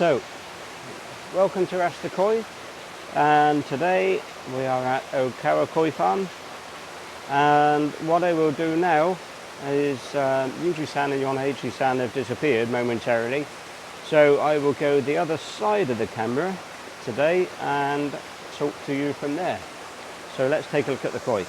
So, welcome to Rasta Koi, and today we are at Okawa Koi Farm, and what I will do now is Yuji-san and Yonehachi-san have disappeared momentarily, so I will go the other side of the camera today and talk to you from there. So let's take a look at the koi.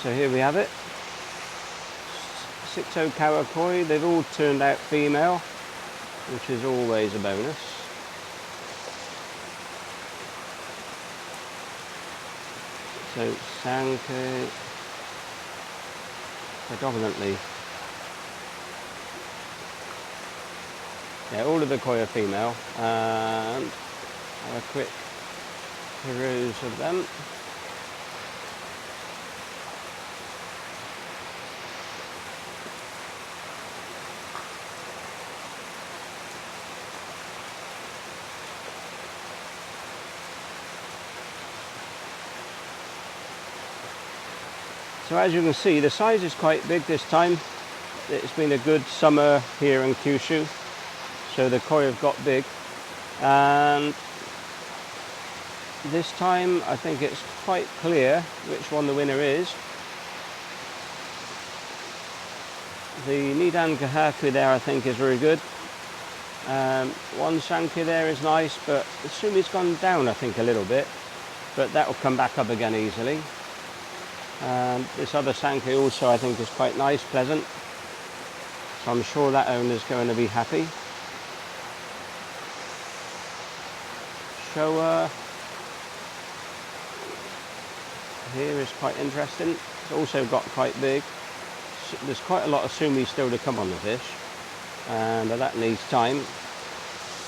So here we have it, 6 Okawa koi. They've all turned out female, which is always a bonus. So Sakai, predominantly, yeah, all of the koi are female, and have a quick peruse of them. So as you can see, the size is quite big this time. It's been a good summer here in Kyushu, so the koi have got big, and this time I think it's quite clear which one the winner is. The Nidan Gahaku there I think is very good. One Sankey there is nice, but the Sumi's gone down I think a little bit, but that will come back up again easily. This other Sankey also I think is quite nice, pleasant, so I'm sure that owner's going to be happy. Showa here is quite interesting. It's also got quite big. There's quite a lot of Sumi still to come on the fish, but that needs time.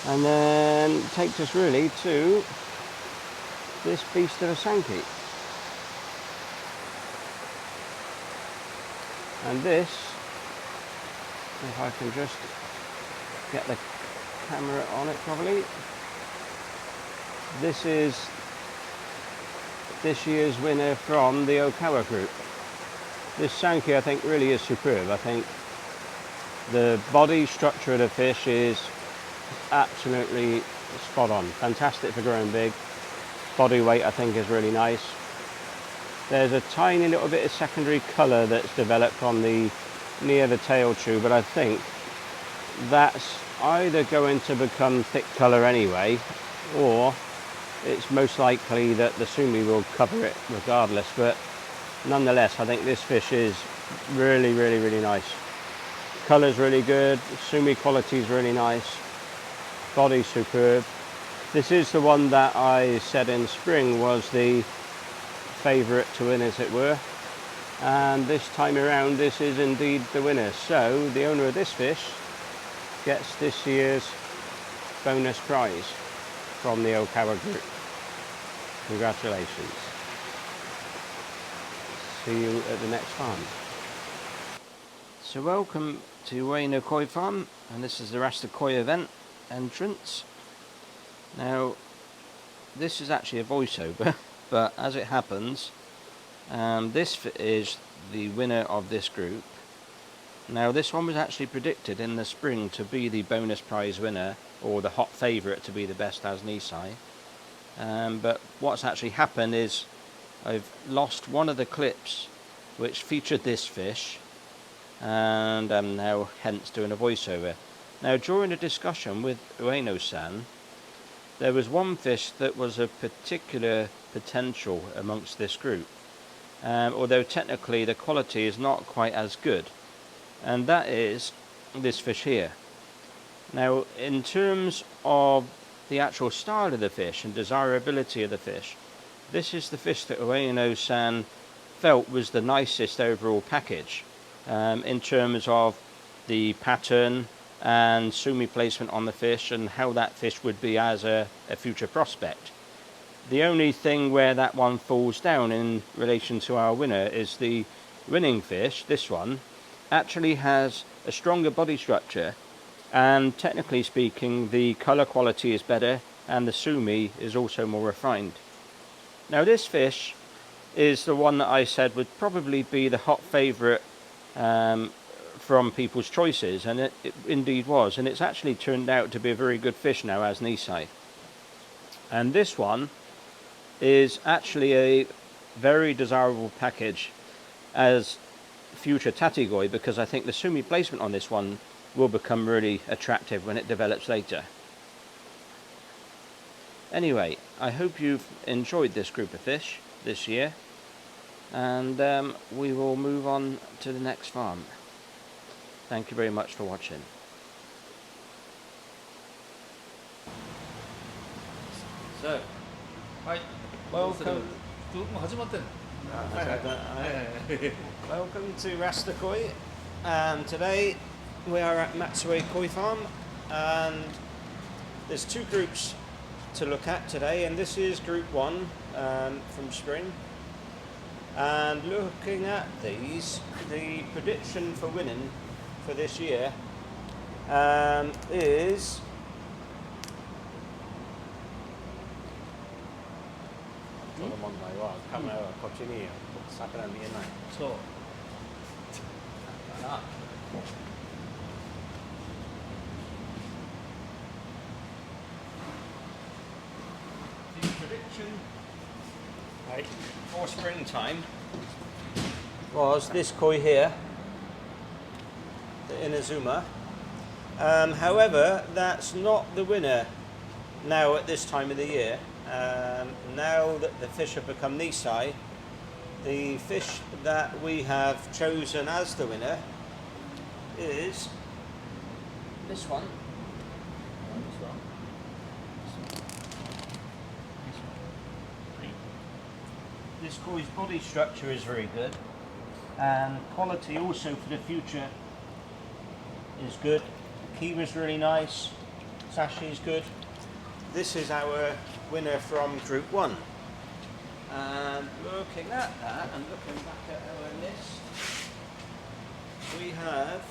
And then it takes us really to this beast of a Sankey. And this, if I can just get the camera on it properly, this is this year's winner from the Okawa group. This Sankey I think really is superb. I think the body structure of the fish is absolutely spot on. Fantastic for growing big. Body weight I think is really nice. There's a tiny little bit of secondary colour that's developed on the near the tail tube, but I think that's either going to become thick colour anyway, or it's most likely that the Sumi will cover it regardless. But nonetheless, I think this fish is really nice. Colour's really good, Sumi quality is really nice, body superb. This is the one that I said in spring was the favourite to win, as it were, and this time around this is indeed the winner. So the owner of this fish gets this year's bonus prize from the Okawa group. Congratulations. See you at the next farm. So welcome to Ueno Koi Farm, and this is the Rasta Koi event entrance. Now this is actually a voiceover, but as it happens, this is the winner of this group. Now this one was actually predicted in the spring to be the bonus prize winner, or the hot favourite to be the best as Nisai. But what's actually happened is I've lost one of the clips which featured this fish, and I'm now hence doing a voiceover. Now during a discussion with Ueno-san, there was one fish that was of particular potential amongst this group, although technically the quality is not quite as good, and that is this fish here. Now in terms of the actual style of the fish and desirability of the fish, this is the fish that Ueno-san felt was the nicest overall package, in terms of the pattern and Sumi placement on the fish and how that fish would be as a future prospect. The only thing where that one falls down in relation to our winner is the winning fish, this one, actually has a stronger body structure, and technically speaking the colour quality is better and the sumi is also more refined. Now this fish is the one that I said would probably be the hot favourite from people's choices, and it indeed was, and it's actually turned out to be a very good fish now as Nisai. And this one is actually a very desirable package as future tatigoi, because I think the sumi placement on this one will become really attractive when it develops later. Anyway, I hope you've enjoyed this group of fish this year, and we will move on to the next farm. Thank you very much for watching. So, welcome. Welcome to Rasta Koi, and today we are at Matsue Koi Farm, and there's two groups to look at today, and this is group 1 from spring. And looking at these, the prediction for winning for this year is the prediction for springtime was this koi here, the Inazuma. However, that's not the winner now at this time of the year. Now that the fish have become Nisai, the fish that we have chosen as the winner is this one. This koi's body structure is very good, and quality also for the future is good. Kiwa is really nice, sashi is good. This is our winner from group 1. And looking at that and looking back at our list, we have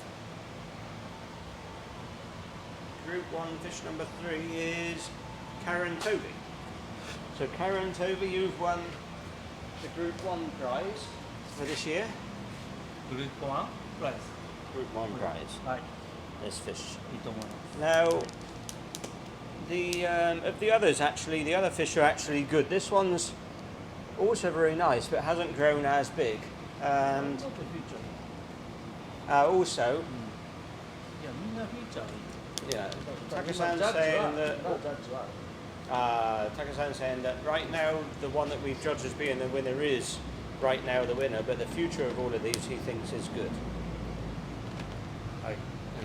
group 1 fish number 3 is Karen Toby. So Karen Toby, you've won the group 1 prize for this year. Group 1 prize. Group 1 prize. This fish. Now, of the others, actually, the other fish are actually good. This one's also very nice, but hasn't grown as big. And also, yeah, Taka-san's saying that right now the one that we've judged as being the winner is right now the winner, but the future of all of these he thinks is good. And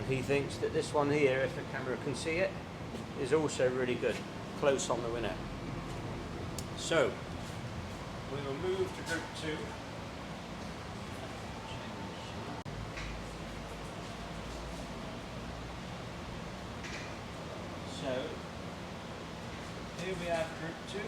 he thinks that this one here, if the camera can see it, is also really good, close on the winner. So, we will move to group 2. So, here we have group 2.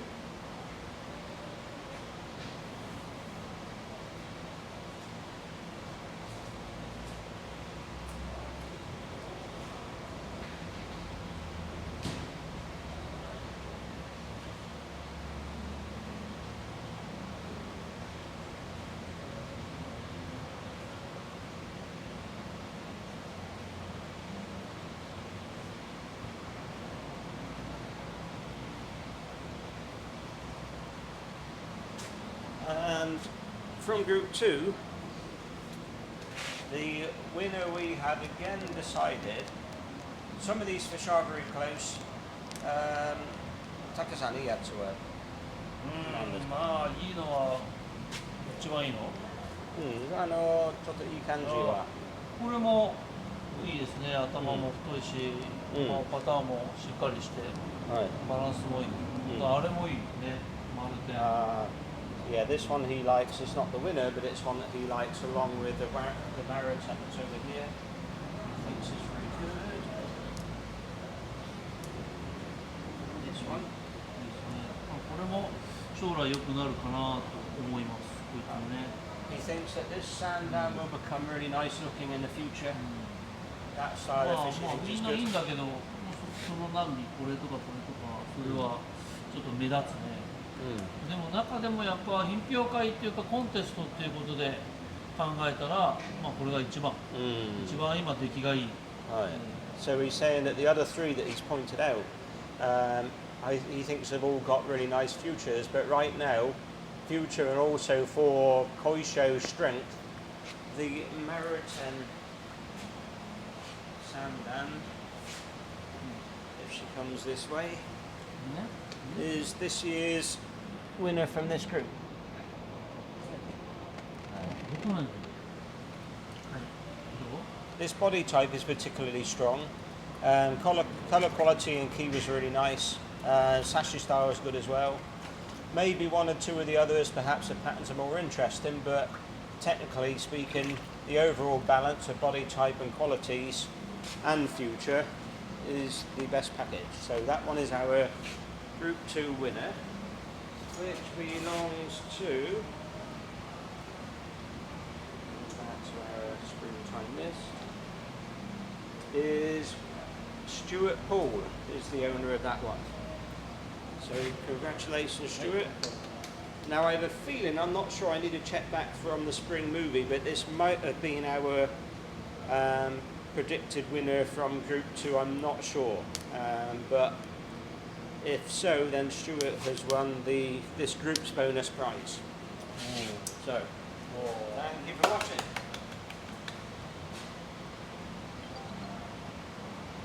And from group 2, the winner we have again decided, some of these fish are very close. Taka-san,いいやつは何ですか？まあいいのは一番いいの？ちょっといい感じは。これもいいですね。頭も太いし、まあ、パターンもしっかりして、バランスもいい。あれもいいね。まるで。Yeah, this one he likes. It's not the winner, but it's one that he likes along with the Barrett that's over here. He thinks is very good. This one. これも将来良くなるかなと思います。こういったのね。He thinks that this sandan will become really nice looking in the future. That ま style あ of fishing み is んないい good. んだけど、その欄にこれとかこれとかそれはちょっと目立つね。でも中でもやっぱ品評会っていうかコンテストっていうことで考えたら、まあこれが一番今出来がいい。Right. So he's saying that the other three that he's pointed out, he thinks they've all got really nice futures, but right now, future and also for Koisho strength, the Meriton Sandan, if she comes this way, is this year's winner from this group. どこなんだろう。はい。どう？ This body type is particularly strong. Colour quality and key was really nice. Sashi style is good as well. Maybe one or two of the others, perhaps the patterns are more interesting, but technically speaking, the overall balance of body type and qualities and future is the best package. So that one is our Group 2 winner, which belongs to... That's our springtime list. Is Stuart Paul is the owner of that one. So congratulations, Stuart. Now I have a feeling, I'm not sure, I need to check back from the spring movie, but this might have been our predicted winner from Group 2, I'm not sure. But if so, then Stuart has won this group's bonus prize. So, thank you for watching.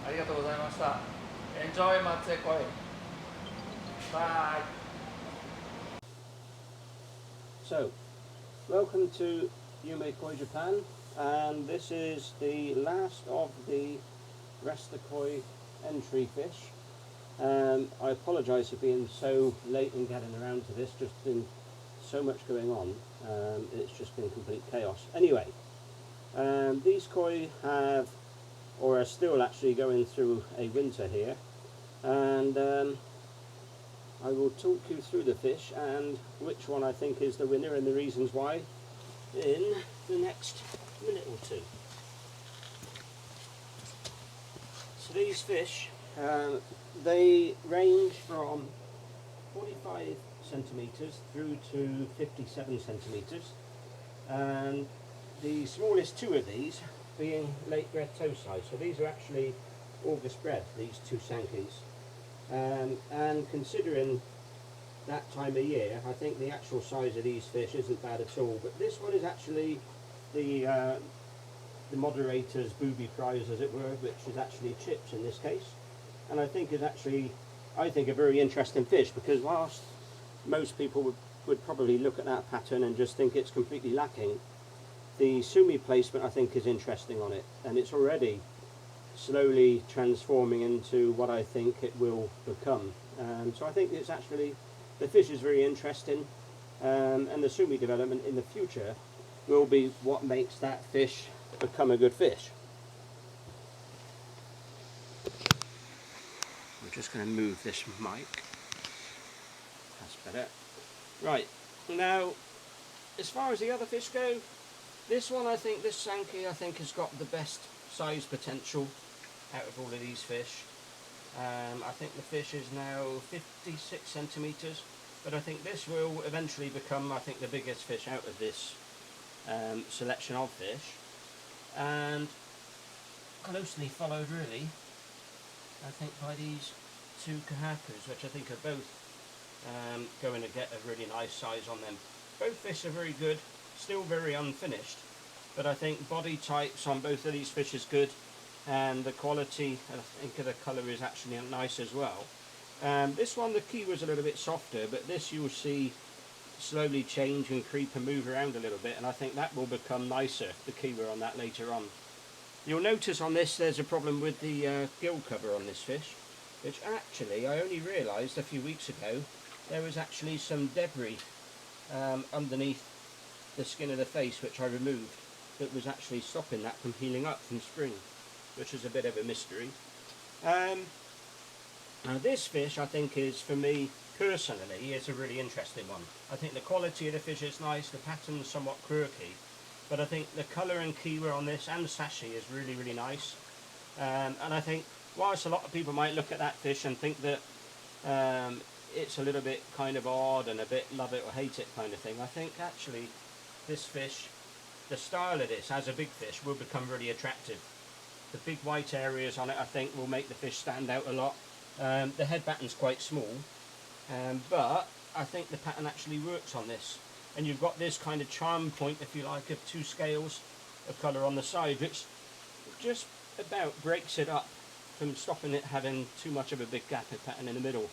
ありがとうございました。Enjoy Matsue Koi. Bye. So, welcome to Yume Koi Japan, and this is the last of the Rasta Koi entry fish. I apologise for being so late in getting around to this, just been so much going on, it's just been complete chaos. Anyway, these koi have, or are still actually going through a winter here, and I will talk you through the fish and which one I think is the winner and the reasons why in the next minute or two. So these fish, they range from 45 centimetres through to 57 centimetres, and the smallest two of these being late bred toe size. So these are actually August bred, these two Sankis. And considering that time of year, I think the actual size of these fish isn't bad at all. But this one is actually the moderator's booby prize, as it were, which is actually chips in this case. And I think is actually, I think, a very interesting fish, because whilst most people would probably look at that pattern and just think it's completely lacking, the sumi placement I think is interesting on it, and it's already slowly transforming into what I think it will become. So I think it's actually, the fish is very interesting, and the sumi development in the future will be what makes that fish become a good fish. We're just going to move this mic. That's better. Right, now as far as the other fish go, this one, I think, this Sanki, I think, has got the best size potential out of all of these fish. I think the fish is now 56 centimetres, but I think this will eventually become, I think, the biggest fish out of this selection of fish. And closely followed, really, I think, by these two Kahakus, which I think are both going to get a really nice size on them. Both fish are very good, still very unfinished, but I think body types on both of these fish is good, and the quality, I think, of the colour is actually nice as well. This one, the key was a little bit softer, but this you'll see slowly change and creep and move around a little bit, and I think that will become nicer, the keyword on that later on. You'll notice on this there's a problem with the gill cover on this fish, which actually I only realised a few weeks ago there was actually some debris underneath the skin of the face, which I removed, that was actually stopping that from healing up from spring, which is a bit of a mystery. Now this fish, I think, is, for me, personally is a really interesting one. I think the quality of the fish is nice, the pattern's somewhat quirky, but I think the colour and kiwa on this and sashi is really, really nice. And I think whilst a lot of people might look at that fish and think that it's a little bit kind of odd and a bit love it or hate it kind of thing, I think actually this fish, the style of this as a big fish, will become really attractive. The big white areas on it, I think, will make the fish stand out a lot. The head pattern's quite small, but I think the pattern actually works on this. And you've got this kind of charm point, if you like, of two scales of colour on the side, which just about breaks it up from stopping it having too much of a big gap of pattern in the middle.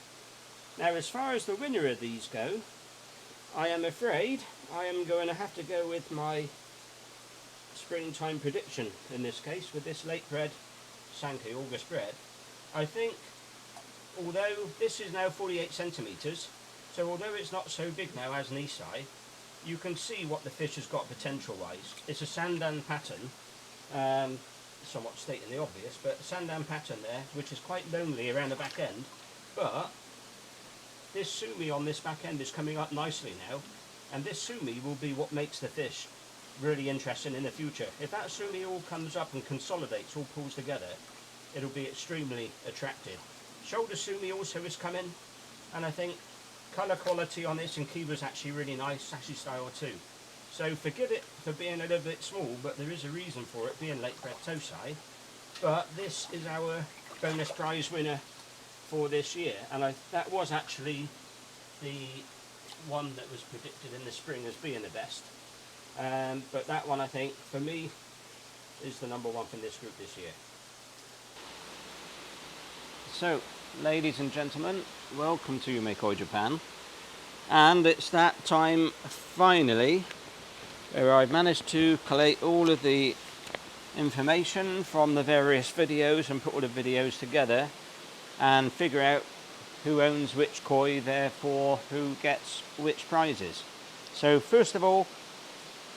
Now, as far as the winner of these go, I am afraid I am going to have to go with my springtime prediction in this case, with this late bred Sankey August bred. I think, although this is now 48 centimetres, so although it's not so big now as an Isai, you can see what the fish has got potential wise. It's a sandan pattern, somewhat stating the obvious, but sandan pattern there, which is quite lonely around the back end, but this sumi on this back end is coming up nicely now, and this sumi will be what makes the fish really interesting in the future. If that sumi all comes up and consolidates, all pulls together, it'll be extremely attractive. Shoulder sumi also is coming, and I think colour quality on this and kiwa's actually really nice, sashi style too. So forgive it for being a little bit small, but there is a reason for it being late bred Tosai. But this is our bonus prize winner for this year, and that was actually the one that was predicted in the spring as being the best. But that one, I think, for me, is the number one from this group this year. So, ladies and gentlemen, welcome to Makoi Japan. And it's that time, finally, where I've managed to collate all of the information from the various videos and put all the videos together and figure out who owns which koi, therefore who gets which prizes. So first of all,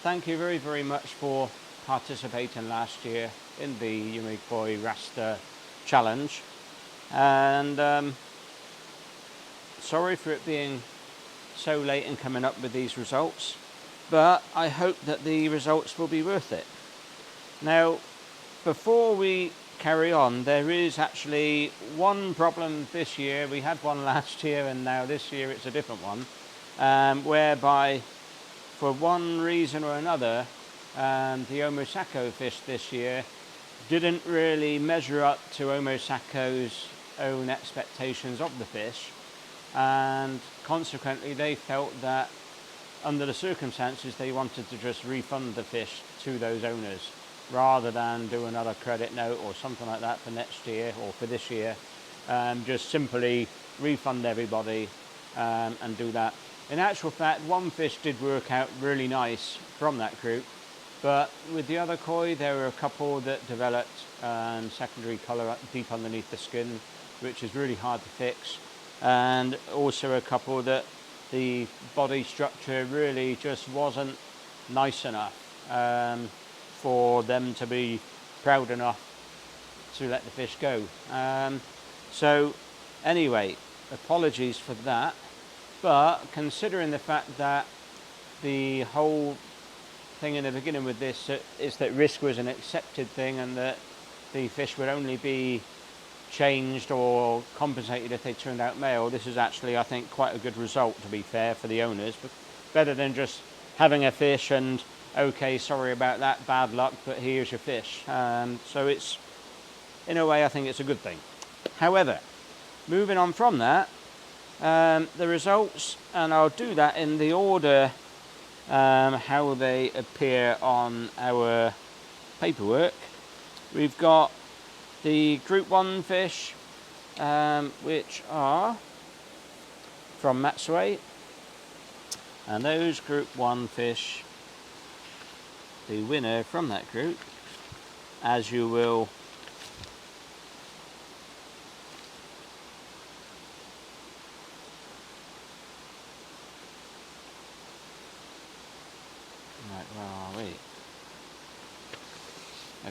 thank you very, very much for participating last year in the Yumikoi Rasta challenge, and sorry for it being so late in coming up with these results, but I hope that the results will be worth it. Now, before we carry on, there is actually one problem this year. We had one last year, and now this year it's a different one, whereby for one reason or another, the Omosako fish this year didn't really measure up to Omosako's own expectations of the fish, and consequently they felt that under the circumstances they wanted to just refund the fish to those owners rather than do another credit note or something like that for next year or for this year. Just simply refund everybody and do that. In actual fact, one fish did work out really nice from that group, but with the other koi there were a couple that developed secondary colour deep underneath the skin, which is really hard to fix, and also a couple that the body structure really just wasn't nice enough for them to be proud enough to let the fish go. So anyway, apologies for that, but considering the fact that the whole thing in the beginning with this is that risk was an accepted thing and that the fish would only be changed or compensated if they turned out male, this is actually, I think, quite a good result, to be fair, for the owners, but better than just having a fish and okay, sorry about that, bad luck, but here's your fish. So it's, in a way, I think it's a good thing. However, moving on from that, the results, and I'll do that in the order how they appear on our paperwork. We've got the Group 1 fish, which are from Matsue, and those Group 1 fish, the winner from that group, as you will right, where are we?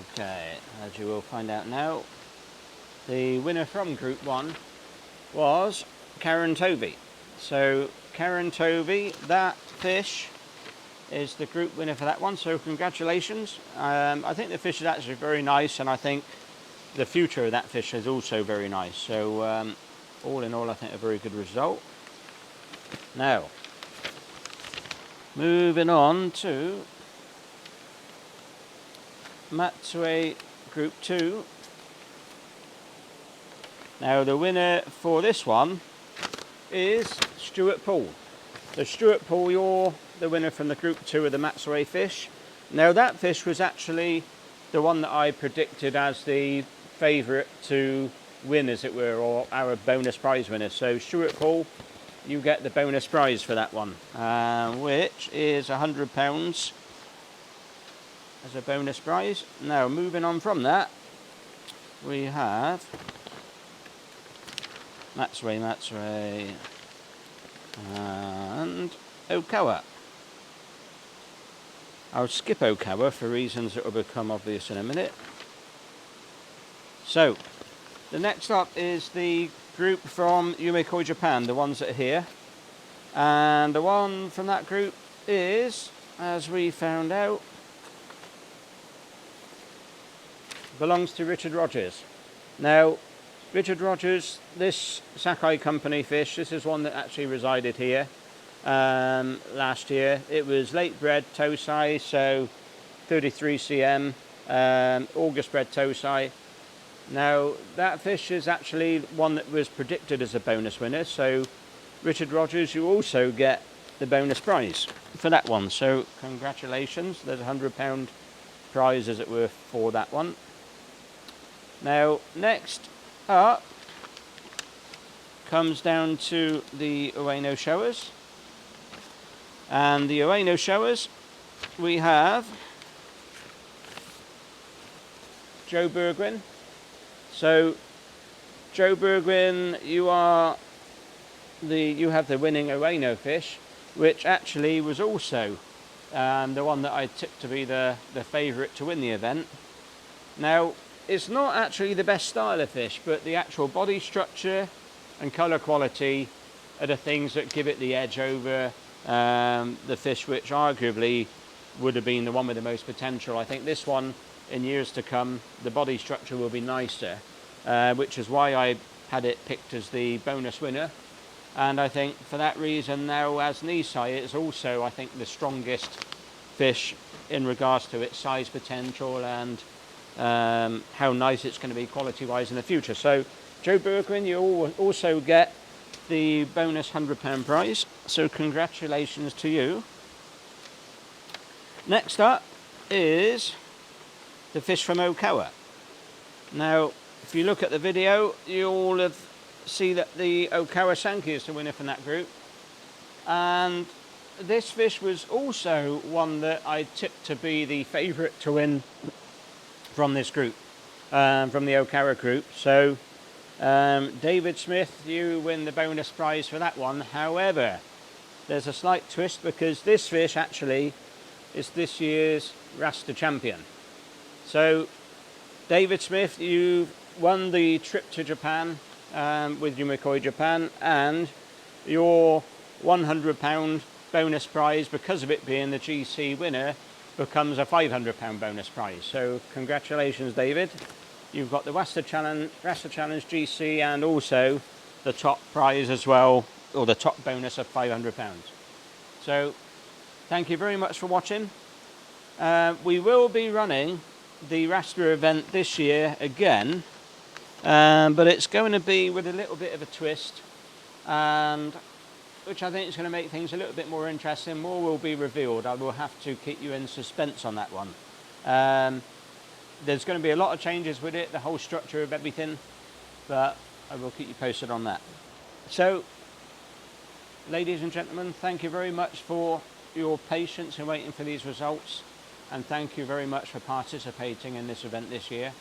Okay, as you will find out now, the winner from Group 1 was Karen Tovey. So Karen Tovey, that fish is the group winner for that one, so congratulations. I think the fish is actually very nice, and I think the future of that fish is also very nice. So all in all, I think a very good result. Now, moving on to Matsue Group 2. Now the winner for this one is Stuart Paul. So Stuart Paul, you're the winner from the Group 2 of the Matsue fish. Now that fish was actually the one that I predicted as the favourite to win, as it were, or our bonus prize winner. So Stuart Paul, you get the bonus prize for that one, which is £100 as a bonus prize. Now moving on from that, we have Matsue and Okawa. I'll skip Okawa for reasons that will become obvious in a minute. So, the next up is the group from Yumekoi, Japan, the ones that are here. And the one from that group is, as we found out, belongs to Richard Rogers. Now, Richard Rogers, this Sakai Company fish, this is one that actually resided here last year. It was late bred Tosai, so 33 cm, August bred Tosai. Now that fish is actually one that was predicted as a bonus winner, so Richard Rogers, you also get the bonus prize for that one. So congratulations, there's a £100 prize, as it were, for that one. Now next up comes down to the Ueno showers. And the Ueno showers, we have Joe Bergwin. So Joe Bergwin, you have the winning Ueno fish, which actually was also the one that I tipped to be the favourite to win the event. Now, it's not actually the best style of fish, but the actual body structure and colour quality are the things that give it the edge over the fish which arguably would have been the one with the most potential. I think this one, in years to come, the body structure will be nicer, which is why I had it picked as the bonus winner. And I think for that reason now, as Nisai, it's also, I think, the strongest fish in regards to its size potential and how nice it's going to be quality-wise in the future. So Joe Bergwin, you also get the bonus £100 prize, so congratulations to you. Next up is the fish from Okawa. Now, if you look at the video, you'll see that the Okawa Sanki is the winner from that group. And this fish was also one that I tipped to be the favourite to win from this group, from the Okawa group. So David Smith, you win the bonus prize for that one. However, there's a slight twist, because this fish actually is this year's Rasta champion. So David Smith, you won the trip to Japan with Yumekoi Japan, and your £100 bonus prize, because of it being the GC winner, becomes a £500 bonus prize. So congratulations, David. You've got the Rasta Challenge GC and also the top prize as well, or the top bonus of £500. So thank you very much for watching. We will be running the Rasta event this year again, but it's going to be with a little bit of a twist, and which I think is going to make things a little bit more interesting. More will be revealed. I will have to keep you in suspense on that one. There's going to be a lot of changes with it, the whole structure of everything, but I will keep you posted on that. So, ladies and gentlemen, thank you very much for your patience in waiting for these results, and thank you very much for participating in this event this year.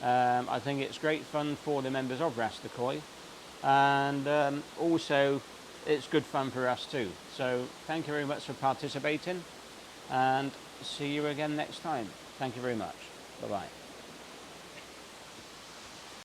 I think it's great fun for the members of Rasta Koi, and also it's good fun for us too. So thank you very much for participating, and see you again next time. Thank you very much. Bye-bye.